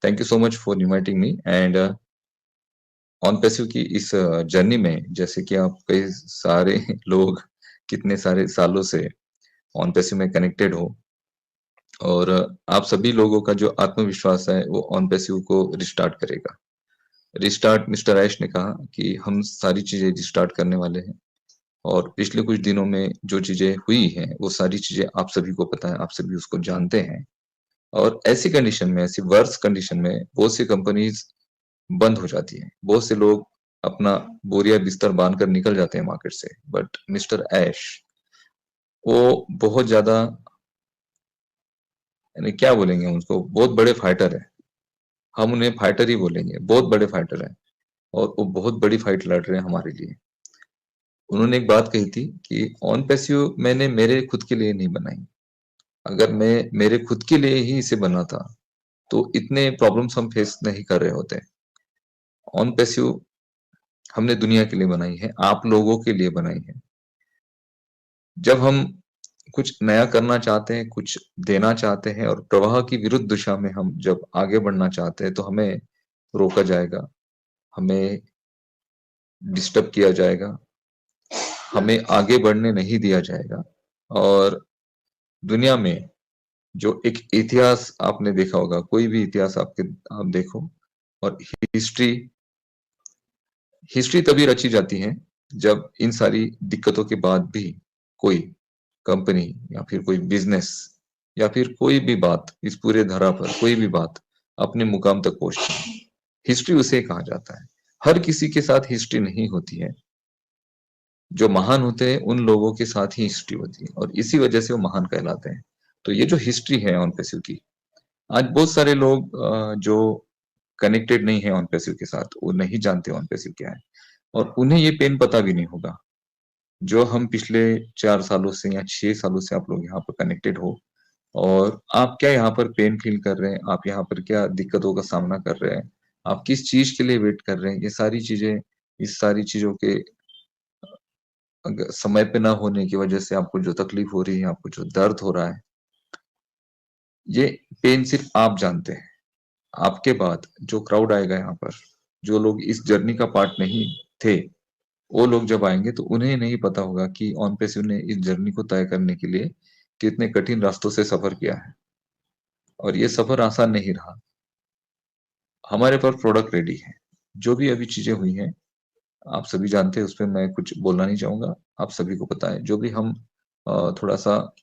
Thank you so much for inviting me and on passive की इस journey में जैसे कि आप कई सारे लोग कितने सारे सालों से ऑन पैसिव में कनेक्टेड हो और आप सभी लोगों का जो आत्मविश्वास है वो ऑन पैसिव को रिस्टार्ट करेगा। रिस्टार्ट मिस्टर ऐश ने कहा कि हम सारी चीजें रिस्टार्ट करने वाले हैं और पिछले कुछ दिनों में जो चीजें हुई हैं वो सारी चीजें आप सभी को पता है, आप सभी उसको जानते हैं। और ऐसी कंडीशन में, ऐसी वर्स्ट कंडीशन में बहुत सी कंपनीज बंद हो जाती है। बहुत से लोग अपना बोरिया बिस्तर बांध कर निकल जाते हैं मार्केट से। बट मिस्टर ऐश वो बहुत ज्यादा, यानी क्या बोलेंगे हम उसको, बहुत बड़े फाइटर है। हम उन्हें फाइटर ही बोलेंगे, बहुत बड़े फाइटर है और वो बहुत बड़ी फाइट लड़ रहे हैं हमारे लिए। उन्होंने एक बात कही थी कि ऑन पैसिव मैंने मेरे खुद के लिए नहीं बनाई। अगर मैं मेरे खुद के लिए ही इसे बना था तो इतने प्रॉब्लम्स हम फेस नहीं कर रहे होते। ऑन पैसिव हमने दुनिया के लिए बनाई है, आप लोगों के लिए बनाई है। जब हम कुछ नया करना चाहते हैं, कुछ देना चाहते हैं और प्रवाह की विरुद्ध दिशा में हम जब आगे बढ़ना चाहते हैं तो हमें रोका जाएगा, हमें डिस्टर्ब किया जाएगा, हमें आगे बढ़ने नहीं दिया जाएगा। और दुनिया में जो एक इतिहास आपने देखा होगा, कोई भी इतिहास आप देखो, और हिस्ट्री हिस्ट्री तभी रची जाती है जब इन सारी दिक्कतों के बाद भी कोई कंपनी या फिर कोई बिजनेस या फिर कोई भी बात, इस पूरे धरा पर कोई भी बात अपने मुकाम तक पहुंचती है। हिस्ट्री उसे कहा जाता है। हर किसी के साथ हिस्ट्री नहीं होती है। जो महान होते हैं उन लोगों के साथ ही हिस्ट्री होती है और इसी वजह से वो महान कहलाते हैं। तो ये जो हिस्ट्री है ऑन पैसिव की, आज बहुत सारे लोग जो कनेक्टेड नहीं है ऑन पैसिव के साथ, वो नहीं जानते ऑन पैसिव क्या है और उन्हें ये पेन पता भी नहीं होगा। जो हम पिछले 4 सालों से या 6 सालों से आप लोग यहाँ पर कनेक्टेड हो और आप क्या यहाँ पर पेन फील कर रहे हैं, आप यहाँ पर क्या दिक्कतों का सामना कर रहे हैं, आप किस चीज के लिए वेट कर रहे हैं, ये सारी चीजें, इस सारी चीजों के समय पे ना होने की वजह से आपको जो तकलीफ हो रही है, आपको जो दर्द हो रहा है, ये पेन सिर्फ आप जानते हैं। आपके बाद जो क्राउड आएगा यहाँ पर, जो लोग इस जर्नी का पार्ट नहीं थे, वो लोग जब आएंगे तो उन्हें नहीं पता होगा कि ऑन पैसिव ने इस जर्नी को तय करने के लिए कितने कठिन रास्तों से सफर किया है और ये सफर आसान नहीं रहा। हमारे पास प्रोडक्ट रेडी है। जो भी अभी चीजें हुई हैं आप सभी जानते हैं, उस पर मैं कुछ बोलना नहीं चाहूंगा। आप सभी को पता है जो भी हम थोड़ा सा,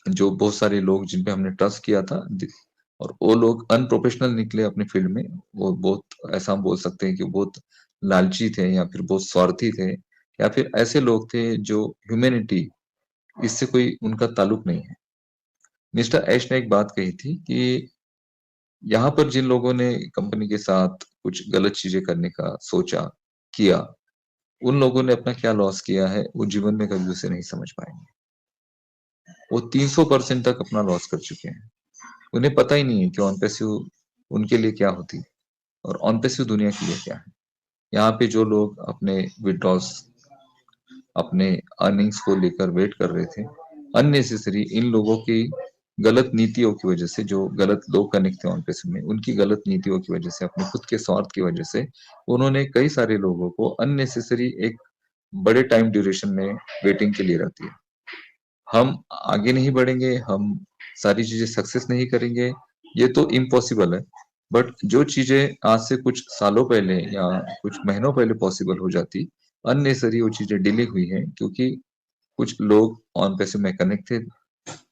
जो बहुत सारे लोग जिन पे हमने ट्रस्ट किया था और वो लोग अनप्रोफेशनल निकले अपने फील्ड में। वो बहुत, ऐसा हम बोल सकते हैं कि वो बहुत लालची थे या फिर बहुत स्वार्थी थे या फिर ऐसे लोग थे जो ह्यूमैनिटी, इससे कोई उनका ताल्लुक नहीं है। मिस्टर ऐश ने एक बात कही थी कि यहाँ पर जिन लोगों ने कंपनी के साथ कुछ गलत चीजें करने का सोचा, किया, उन लोगों ने अपना क्या लॉस किया है वो जीवन में कभी उसे नहीं समझ पाएंगे। वो 300% तक अपना लॉस कर चुके हैं। उन्हें पता ही नहीं है कि ऑन पैसिव उनके लिए क्या होती है और ऑन पैसिव दुनिया के लिए क्या है। यहाँ पे जो लोग अपने विड्रॉल्स, अपने अर्निंग्स को लेकर वेट कर रहे थे, अननेसेसरी इन लोगों की गलत नीतियों की वजह से, जो गलत लोग कनेक्ट थे ऑन पैसिव में, उनकी गलत नीतियों की वजह से, अपने खुद के स्वार्थ की वजह से उन्होंने कई सारे लोगों को अननेसेसरी एक बड़े टाइम ड्यूरेशन में वेटिंग के लिए रख दिया। हम आगे नहीं बढ़ेंगे, हम सारी चीजें सक्सेस नहीं करेंगे, ये तो इम्पॉसिबल है। बट जो चीजें आज से कुछ सालों पहले या कुछ महीनों पहले पॉसिबल हो जाती, अननेसरी वो चीजें डिले हुई हैं क्योंकि कुछ लोग ऑन पैसे में कनेक्ट थे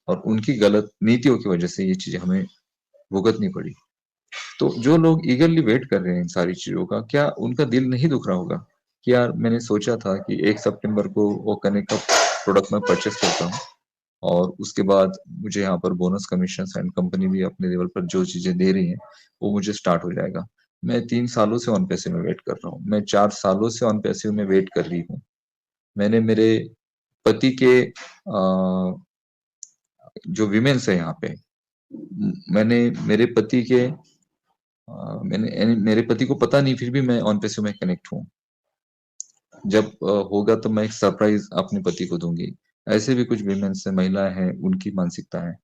और उनकी गलत नीतियों की वजह से ये चीजें हमें भुगतनी पड़ी। तो जो लोग ईगरली वेट कर रहे हैं इन सारी चीजों का, क्या उनका दिल नहीं दुख रहा होगा कि यार मैंने सोचा था कि 1 सितंबर को वो कनेक्ट का प्रोडक्ट मैं परचेस करता हूँ और उसके बाद मुझे यहाँ पर बोनस कमीशन एंड कंपनी भी अपने लेवल पर जो चीजें दे रही है वो मुझे स्टार्ट हो जाएगा। मैं 3 सालों से ऑन पैसे में वेट कर रहा हूँ, मैं 4 सालों से ऑन पैसे में वेट कर रही हूँ। मैंने मेरे पति के जो विमेन्स है यहाँ पे, मैंने मेरे पति के मैंने यानी मेरे पति को पता नहीं, फिर भी मैं ऑन पैसे में कनेक्ट हूँ। जब होगा तो मैं एक सरप्राइज अपने पति को दूंगी। ऐसे भी कुछ विमेन्स है, महिलाएं हैं, उनकी मानसिकता है।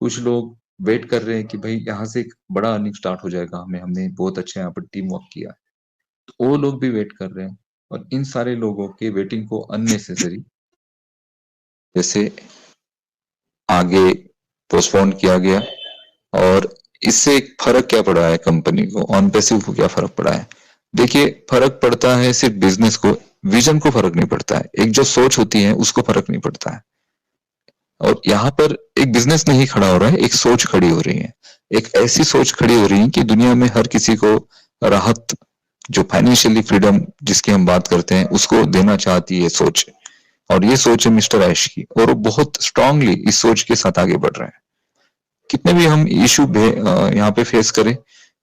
कुछ लोग वेट कर रहे हैं कि भाई यहाँ से एक बड़ा अर्निंग स्टार्ट हो जाएगा, हमने बहुत अच्छा यहाँ पर टीम वर्क किया है, तो वो लोग भी वेट कर रहे हैं। और इन सारे लोगों के वेटिंग को अननेसेसरी जैसे आगे पोस्टपोन किया गया। और इससे एक फर्क क्या पड़ा है कंपनी को, ऑन पैसिव को क्या फर्क पड़ा है? देखिए, फर्क पड़ता है सिर्फ बिजनेस को, विजन को फर्क नहीं पड़ता है, एक जो सोच होती है उसको फर्क नहीं पड़ता है। और यहाँ पर एक बिजनेस नहीं खड़ा हो रहा है, एक सोच खड़ी हो रही है। एक ऐसी सोच खड़ी हो रही है कि दुनिया में हर किसी को राहत, जो फाइनेंशियली फ्रीडम जिसकी हम बात करते हैं, उसको देना चाहती है सोच। और ये सोच है मिस्टर ऐश की, और वो बहुत स्ट्रांगली इस सोच के साथ आगे बढ़ रहे हैं। कितने भी हम इशू यहाँ पे फेस करें,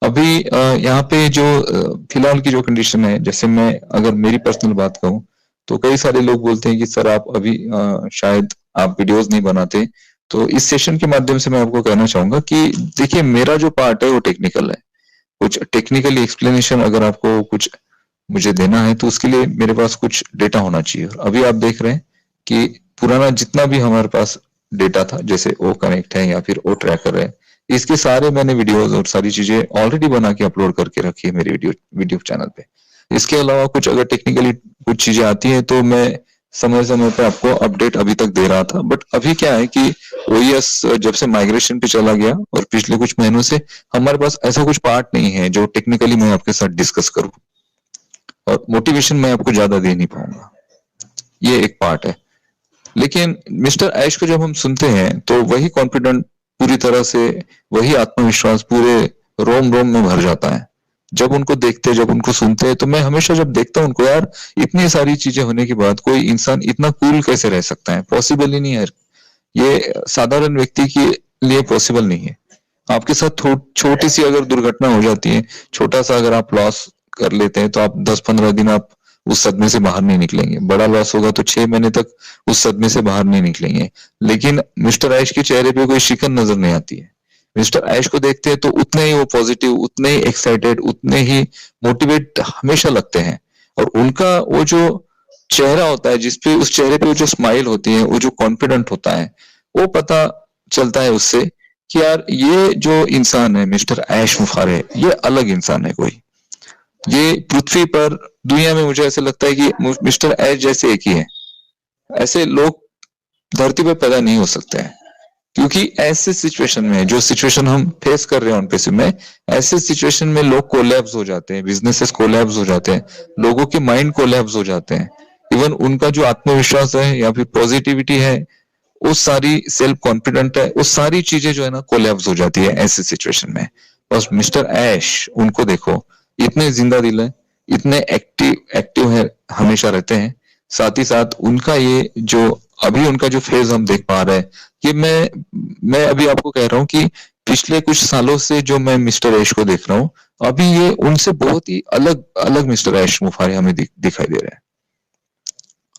अभी यहाँ पे जो फिलहाल की जो कंडीशन है, जैसे मैं अगर मेरी पर्सनल बात कहूँ, तो कई सारे लोग बोलते हैं कि सर आप अभी शायद आप वीडियोस नहीं बनाते। तो इस सेशन के माध्यम से मैं आपको कहना चाहूंगा कि देखिए, मेरा जो पार्ट है वो टेक्निकल है। कुछ टेक्निकली एक्सप्लेनेशन अगर आपको कुछ मुझे देना है, तो उसके लिए मेरे पास कुछ डेटा होना चाहिए। अभी आप देख रहे हैं कि पुराना जितना भी हमारे पास डेटा था, जैसे ओ कनेक्ट है या फिर ओ ट्रैकर है, इसके सारे मैंने वीडियोस और सारी चीजें ऑलरेडी बना के अपलोड करके रखी है मेरे वीडियो चैनल पे। इसके अलावा कुछ अगर टेक्निकली कुछ चीजें आती है तो मैं समय समय पे आपको अपडेट अभी तक दे रहा था। बट अभी क्या है कि ओएस जब से माइग्रेशन पे चला गया और पिछले कुछ महीनों से हमारे पास ऐसा कुछ पार्ट नहीं है जो टेक्निकली मैं आपके साथ डिस्कस करूं, और मोटिवेशन मैं आपको ज्यादा दे नहीं पाऊंगा। ये एक पार्ट है। लेकिन मिस्टर ऐश को जब हम सुनते हैं तो वही कॉन्फिडेंट पूरी तरह से, वही आत्मविश्वास पूरे रोम रोम में भर जाता है जब उनको देखते, जब उनको सुनते हैं। तो मैं हमेशा जब देखता हूं उनको, यार इतनी सारी चीजें होने के बाद कोई इंसान इतना कूल कैसे रह सकता है? पॉसिबल ही नहीं है। ये साधारण व्यक्ति के लिए पॉसिबल नहीं है। आपके साथ छोटी सी अगर दुर्घटना हो जाती है, छोटा सा अगर आप लॉस कर लेते हैं, तो आप 10-15 दिन आप उस सदमे से बाहर नहीं निकलेंगे। बड़ा लॉस होगा तो 6 महीने तक उस सदमे से बाहर नहीं निकलेंगे। लेकिन मिस्टर ऐश के चेहरे पे कोई शिकन नजर नहीं आती है। मिस्टर ऐश को देखते हैं तो उतने ही वो पॉजिटिव, उतने ही एक्साइटेड, उतने ही मोटिवेट हमेशा लगते हैं। और उनका वो जो चेहरा होता है, जिसपे उस चेहरे पे वो जो स्माइल होती है, वो जो कॉन्फिडेंट होता है, वो पता चलता है उससे कि यार ये जो इंसान है मिस्टर ऐश मुफारे, ये अलग इंसान है कोई। ये पृथ्वी पर, दुनिया में मुझे ऐसा लगता है कि मिस्टर ऐश जैसे एक ही है। ऐसे लोग धरती पर पैदा नहीं हो सकते हैं। क्योंकि ऐसे सिचुएशन में, जो सिचुएशन हम फेस कर रहे हैं ऑन पैसिव में, ऐसे सिचुएशन में लोग कोलैप्स हो जाते हैं, बिजनेसेस कोलैप्स हो जाते हैं, लोगों के माइंड कोलैप्स हो जाते हैं। इवन उनका जो आत्मविश्वास है या फिर पॉजिटिविटी है, वो सारी सेल्फ कॉन्फिडेंट है, वो सारी चीजें जो है ना कोलैप्स हो जाती है ऐसे सिचुएशन में। बस मिस्टर ऐश, उनको देखो, इतने जिंदा दिल है, इतने एक्टिव है, हमेशा रहते हैं। साथ ही साथ उनका ये जो अभी उनका जो फेज हम देख पा रहे हैं, ये मैं अभी आपको कह रहा हूँ कि पिछले कुछ सालों से जो मैं मिस्टर ऐश को देख रहा हूँ, अभी ये उनसे बहुत ही अलग अलग मिस्टर ऐश मुफारी हमें दिखाई दे रहे हैं।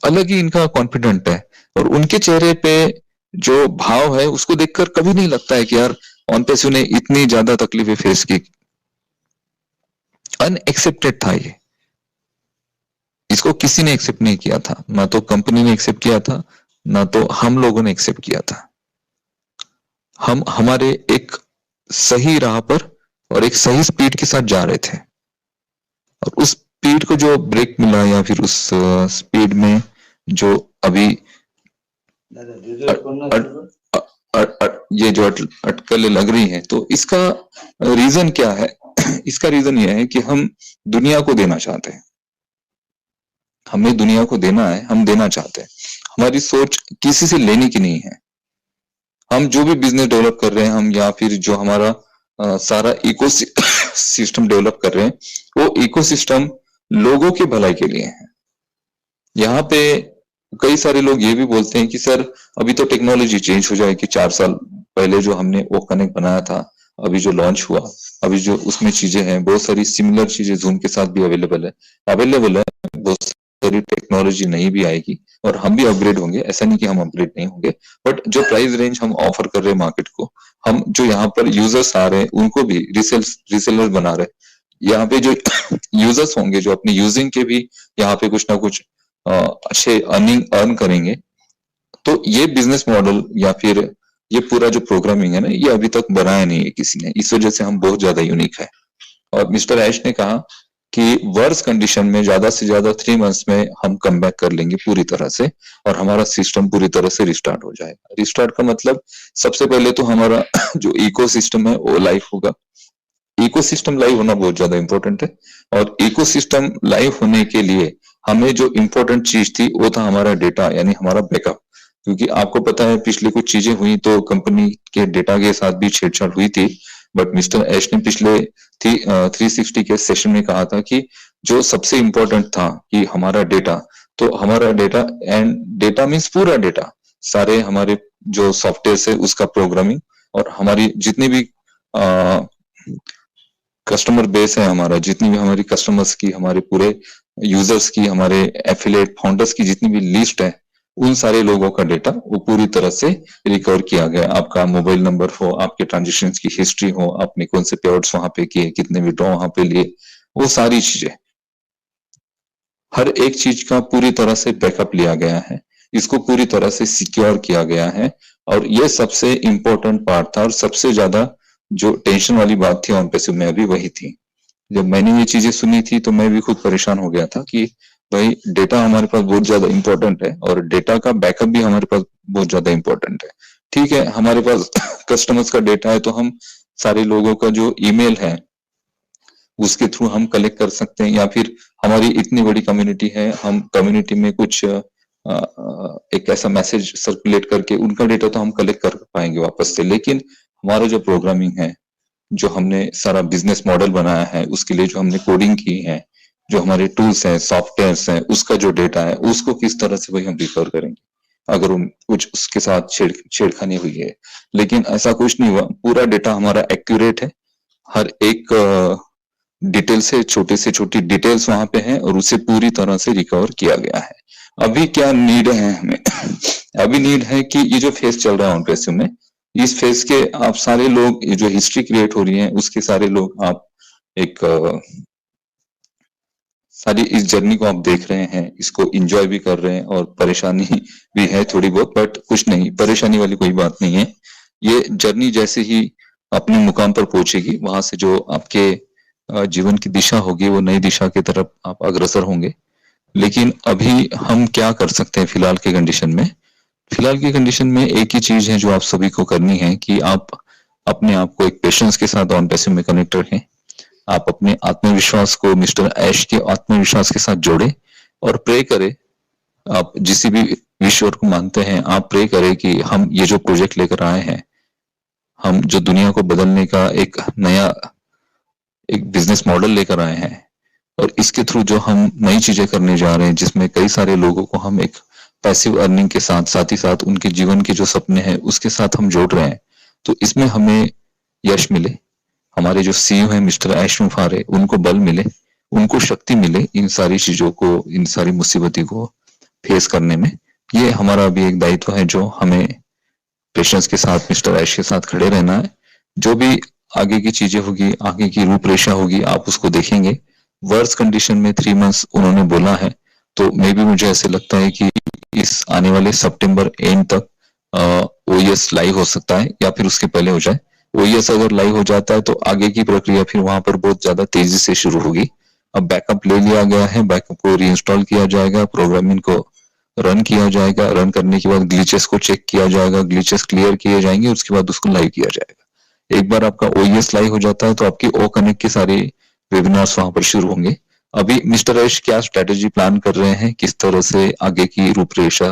अलग ही इनका कॉन्फिडेंट है। और उनके चेहरे पे जो भाव है उसको देखकर कभी नहीं लगता है कि यार ऑन पैसिव ने इतनी ज्यादा तकलीफें फेस की। अनएक्सेप्टेड था ये, इसको किसी ने एक्सेप्ट नहीं किया था, ना तो कंपनी ने एक्सेप्ट किया था, ना तो हम लोगों ने एक्सेप्ट किया था। हम हमारे एक सही राह पर और एक सही स्पीड के साथ जा रहे थे, और उस स्पीड को जो ब्रेक मिला, या फिर उस स्पीड में जो अभी ये जो अटकलें लग रही हैं, तो इसका रीजन क्या है? इसका रीजन यह है कि हम दुनिया को देना चाहते हैं। हमें दुनिया को देना है, हम देना चाहते हैं। हमारी सोच किसी से लेने की नहीं है। हम जो भी बिजनेस डेवलप कर रहे हैं, हम या फिर जो हमारा सारा इको सिस्टम डेवलप कर रहे हैं, वो इकोसिस्टम लोगों के भलाई के लिए है। यहाँ पे कई सारे लोग ये भी बोलते हैं कि सर अभी तो टेक्नोलॉजी चेंज हो जाएगी। 4 साल पहले जो हमने वो कनेक्ट बनाया था, अभी जो लॉन्च हुआ, अभी जो उसमें चीजें हैं, बहुत सारी सिमिलर चीजें जूम के साथ भी अवेलेबल है। बहुत सारी टेक्नोलॉजी नहीं भी आएगी और हम भी अपग्रेड होंगे। ऐसा नहीं कि हम अपग्रेड नहीं होंगे, बट जो प्राइस रेंज हम ऑफर कर रहे हैं मार्केट को, हम जो यहाँ पर यूजर्स आ रहे हैं उनको भी रिसेलर बना रहे हैं। यहाँ पे जो यूजर्स होंगे, जो अपनी यूजिंग के भी यहाँ पे कुछ ना कुछ अच्छे अर्न करेंगे। तो ये बिजनेस मॉडल या फिर ये पूरा जो प्रोग्रामिंग है ना, ये अभी तक बनाया नहीं है किसी ने, इस वजह से हम बहुत ज्यादा यूनिक है। और मिस्टर ऐश ने कहा कि वर्स कंडीशन में ज्यादा से ज्यादा 3 मंथ्स में हम कम बैक कर लेंगे पूरी तरह से, और हमारा सिस्टम पूरी तरह से रिस्टार्ट हो जाएगा। रिस्टार्ट का मतलब सबसे पहले तो हमारा जो इकोसिस्टम है वो लाइव होगा। इकोसिस्टम लाइव होना बहुत ज्यादा इंपॉर्टेंट है, और इकोसिस्टम लाइव होने के लिए हमें जो इंपॉर्टेंट चीज थी वो था हमारा डेटा, यानी हमारा बैकअप। क्योंकि आपको पता है पिछले कुछ चीजें हुई तो कंपनी के डेटा के साथ भी छेड़छाड़ हुई थी, बट मिस्टर ऐश ने पिछले 360 के सेशन में कहा था कि जो सबसे इंपॉर्टेंट था कि हमारा डेटा, तो हमारा डेटा, एंड डेटा मीन्स पूरा डेटा, सारे हमारे जो सॉफ्टवेयर है उसका प्रोग्रामिंग, और हमारी जितनी भी कस्टमर बेस है हमारा, जितनी भी हमारी कस्टमर्स की, हमारे पूरे यूजर्स की, हमारे एफिलिएट फाउंडर्स की जितनी भी लिस्ट है, उन सारे लोगों का डेटा वो पूरी तरह से रिकवर किया गया। आपका मोबाइल नंबर हो, आपके ट्रांजेक्शन की हिस्ट्री हो, आपने कौन से पेआउट्स वहां पे किए, कितने विड्रॉ वहां पे लिए, वो सारी चीजें, हर एक चीज का पूरी तरह से बैकअप लिया गया है, इसको पूरी तरह से सिक्योर किया गया है। और ये सबसे इंपॉर्टेंट पार्ट था, और सबसे ज्यादा जो टेंशन वाली बात थी ऑन पैसिव में अभी वही थी। जब मैंने ये चीजें सुनी थी तो मैं भी खुद परेशान हो गया था कि भाई डेटा हमारे पास बहुत ज्यादा इंपॉर्टेंट है, और डेटा का बैकअप भी हमारे पास बहुत ज्यादा इंपॉर्टेंट है। ठीक है, हमारे पास कस्टमर्स का डेटा है तो हम सारे लोगों का जो ईमेल है उसके थ्रू हम कलेक्ट कर सकते हैं, या फिर हमारी इतनी बड़ी कम्युनिटी है, हम कम्युनिटी में कुछ एक ऐसा मैसेज सर्कुलेट करके उनका डेटा तो हम कलेक्ट कर पाएंगे वापस से। लेकिन हमारा जो प्रोग्रामिंग है, जो हमने सारा बिजनेस मॉडल बनाया है, उसके लिए जो हमने कोडिंग की है, जो हमारे टूल्स हैं, सॉफ्टवेयर हैं, उसका जो डेटा है उसको किस तरह से भाई हम रिकवर करेंगे अगर कुछ उसके साथ छेड़खानी हुई है। लेकिन ऐसा कुछ नहीं हुआ, पूरा डेटा हमारा एक्यूरेट है, हर एक डिटेल से छोटी डिटेल्स वहां पे है, और उसे पूरी तरह से रिकवर किया गया है। अभी क्या नीड है हमें अभी नीड है कि ये जो फेज चल रहा है ऑन पैसिव में, इस फेज के आप सारे लोग, ये जो हिस्ट्री क्रिएट हो रही है उसके सारे लोग आप एक सारी इस जर्नी को आप देख रहे हैं, इसको एंजॉय भी कर रहे हैं, और परेशानी भी है थोड़ी बहुत, बट कुछ नहीं, परेशानी वाली कोई बात नहीं है। ये जर्नी जैसे ही अपने मुकाम पर पहुंचेगी, वहां से जो आपके जीवन की दिशा होगी वो नई दिशा की तरफ आप अग्रसर होंगे। लेकिन अभी हम क्या कर सकते हैं फिलहाल के कंडीशन में? फिलहाल की कंडीशन में एक ही चीज है जो आप सभी को करनी है कि आप अपने आप को एक पेशेंस के साथ ऑन पैसिव में कनेक्ट रखें। आप अपने आत्मविश्वास को मिस्टर ऐश के आत्मविश्वास के साथ जोड़े और प्रे करें। आप जिस भी ईश्वर को मानते हैं, आप प्रे करें कि हम ये जो प्रोजेक्ट लेकर आए हैं, हम जो दुनिया को बदलने का एक नया एक बिजनेस मॉडल लेकर आए हैं, और इसके थ्रू जो हम नई चीजें करने जा रहे हैं, जिसमें कई सारे लोगों को हम एक पैसिव अर्निंग के साथ ही साथ उनके जीवन के जो सपने हैं उसके साथ हम जोड़ रहे हैं, तो इसमें हमें यश मिले। हमारे जो सीईओ है मिस्टर ऐश मुफारे, उनको बल मिले, उनको शक्ति मिले इन सारी चीजों को, इन सारी मुसीबती को फेस करने में। ये हमारा भी एक दायित्व है जो हमें पेशेंस के साथ मिस्टर ऐश के साथ खड़े रहना है। जो भी आगे की चीजें होगी, आगे की रूपरेखा होगी, आप उसको देखेंगे। वर्स कंडीशन में 3 मंथ्स उन्होंने बोला है, तो मे भी मुझे ऐसे लगता है कि इस आने वाले सितंबर एंड तक ओएस लाइव हो सकता है, या फिर उसके पहले हो जाए। ओएस अगर लाइव हो जाता है तो आगे की प्रक्रिया फिर वहां पर बहुत ज्यादा तेजी से शुरू होगी। अब बैकअप ले लिया गया है, बैकअप को रीइंस्टॉल किया जाएगा, प्रोग्रामिंग को रन किया जाएगा, रन करने के बाद ग्लिचेस को चेक किया जाएगा, ग्लिचेस क्लियर किए जाएंगे, उसके बाद उसको लाइव किया जाएगा। एक बार आपका ओएस लाइव हो जाता है तो आपकी ओ कनेक्ट के सारे वेबिनार्स वहां पर शुरू होंगे। अभी मिस्टर ऐश क्या स्ट्रेटेजी प्लान कर रहे हैं, किस तरह से आगे की रूपरेखा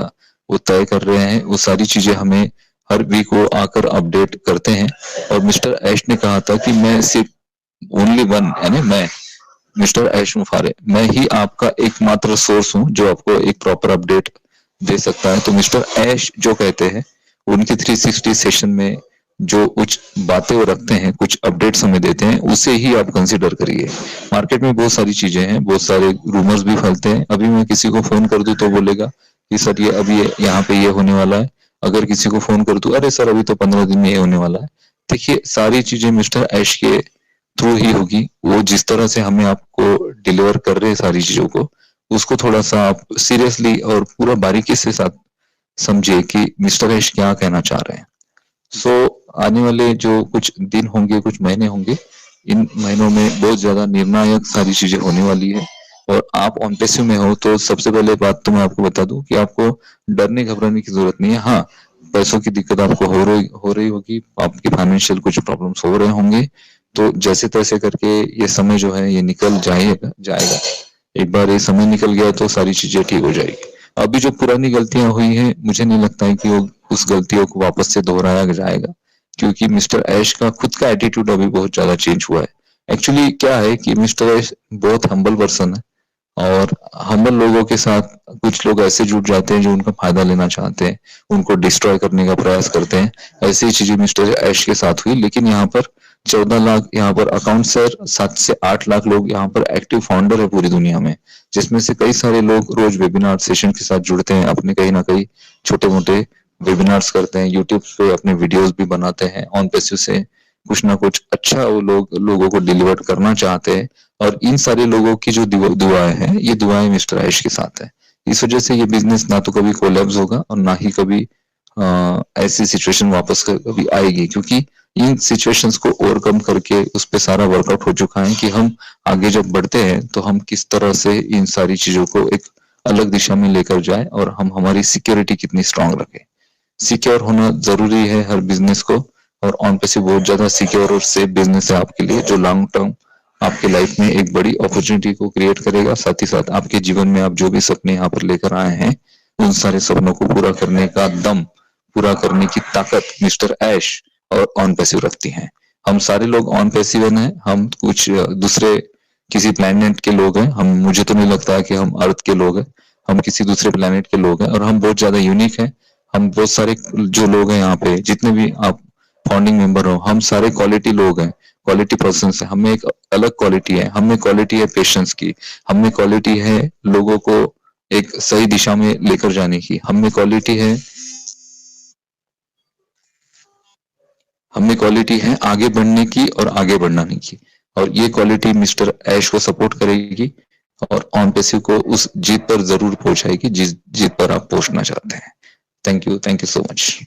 वो तय कर रहे हैं, वो सारी चीजें हमें हर वीक को आकर अपडेट करते हैं। और मिस्टर ऐश ने कहा था कि मैं सिर्फ ओनली वन, यानी मैं मिस्टर ऐश मुफारे, मैं ही आपका एकमात्र सोर्स हूं जो आपको एक प्रॉपर अपडेट दे सकता है। तो मिस्टर ऐश जो कहते हैं, उनके 360 सेशन में जो कुछ बातें वो रखते हैं, कुछ अपडेट्स हमें देते हैं, उसे ही आप कंसीडर करिए। मार्केट में बहुत सारी चीजें हैं, बहुत सारे रूमर्स भी फैलते हैं। अभी मैं किसी को फोन कर दूं तो बोलेगा कि सर ये अभी यहाँ पे ये होने वाला है। अगर किसी को फोन कर दूं, अरे सर अभी तो 15 दिन में ये होने वाला है। देखिए, सारी चीजें मिस्टर ऐश के थ्रू ही होगी। वो जिस तरह से हमें आपको डिलीवर कर रहे हैं सारी चीजों को, उसको थोड़ा सा आप सीरियसली और पूरा बारीकी से साथ समझिए कि मिस्टर ऐश क्या कहना चाह रहे हैं। सो आने वाले जो कुछ दिन होंगे, कुछ महीने होंगे, इन महीनों में बहुत ज्यादा निर्णायक सारी चीजें होने वाली है। और आप ऑन पैसिव में हो तो सबसे पहले बात तो मैं आपको बता दूं कि आपको डरने घबराने की जरूरत नहीं है। हाँ, पैसों की दिक्कत आपको हो रही होगी, आपके फाइनेंशियल कुछ प्रॉब्लम्स हो रहे होंगे, तो जैसे तैसे करके ये समय जो है ये निकल जाएगा जाएगा। एक बार ये समय निकल गया तो सारी चीजें ठीक हो जाएगी। अभी जो पुरानी गलतियां हुई हैं, मुझे नहीं लगता है कि वो उस गलतियों को वापस से दोहराया जाएगा, क्योंकि मिस्टर ऐश का खुद का एटीट्यूड अभी बहुत ज्यादा चेंज हुआ है। एक्चुअली क्या है कि मिस्टर ऐश बहुत हम्बल पर्सन है, और हम्बल लोगों के साथ कुछ लोग ऐसे जुड़ जाते हैं जो उनका फायदा लेना चाहते हैं, उनको डिस्ट्रॉय करने का प्रयास करते हैं। ऐसी ही चीजें मिस्टर ऐश के साथ हुई, लेकिन यहाँ पर 14 लाख यहाँ पर अकाउंट सर, 7 से 8 लाख लोग यहाँ पर एक्टिव फाउंडर है पूरी दुनिया में, जिसमें से कई सारे लोग रोज वेबिनार सेशन के साथ जुड़ते हैं, अपने कहीं ना कहीं छोटे मोटे वेबिनार्स करते हैं, यूट्यूब पे अपने वीडियोस भी बनाते हैं, ऑन पैसिव से कुछ ना कुछ अच्छा वो लोगों को डिलीवर करना चाहते हैं। और इन सारे लोगों की जो दुआएं हैं, ये दुआएं मिस्टर आयुष के साथ है। इस वजह से ये बिजनेस ना तो कभी कोलैप्स होगा और ना ही कभी ऐसी सिचुएशन वापस कभी आएगी, क्योंकि इन सिचुएशंस को ओवरकम करके उस पर सारा वर्कआउट हो चुका है कि हम आगे जब बढ़ते हैं तो हम किस तरह से इन सारी चीजों को एक अलग दिशा में लेकर जाए, और हम हमारी सिक्योरिटी कितनी स्ट्रांग रखें। सिक्योर होना जरूरी है हर बिजनेस को, और ऑन पैसिव बहुत ज्यादा सिक्योर और सेफ बिजनेस है आपके लिए, जो लॉन्ग टर्म आपके लाइफ में एक बड़ी अपॉर्चुनिटी को क्रिएट करेगा। साथ ही साथ आपके जीवन में आप जो भी सपने यहाँ पर लेकर आए हैं, उन सारे सपनों को पूरा करने का दम, पूरा करने की ताकत मिस्टर ऐश और ऑन पैसिव रखती हैं। हम सारे लोग ऑन पैसिव हैं, हम कुछ दूसरे किसी प्लेनेट के लोग हैं। हम, मुझे तो नहीं लगता है कि हम अर्थ के लोग हैं, हम किसी दूसरे प्लेनेट के लोग हैं, और हम बहुत ज्यादा यूनिक हैं। हम बहुत सारे जो लोग हैं यहाँ पे, जितने भी आप फाउंडिंग मेंबर हो, हम सारे क्वालिटी लोग हैं, क्वालिटी पर्सन है। हमें एक अलग क्वालिटी है, हमें क्वालिटी है पेशेंस की, हमें क्वालिटी है लोगों को एक सही दिशा में लेकर जाने की, हमें क्वालिटी है आगे बढ़ने की और आगे बढ़ाने की। और ये क्वालिटी मिस्टर ऐश को सपोर्ट करेगी और ऑन पैसिव को उस जीत पर जरूर पहुंचाएगी जिस जीत पर आप पहुंचना चाहते हैं। Thank you so much.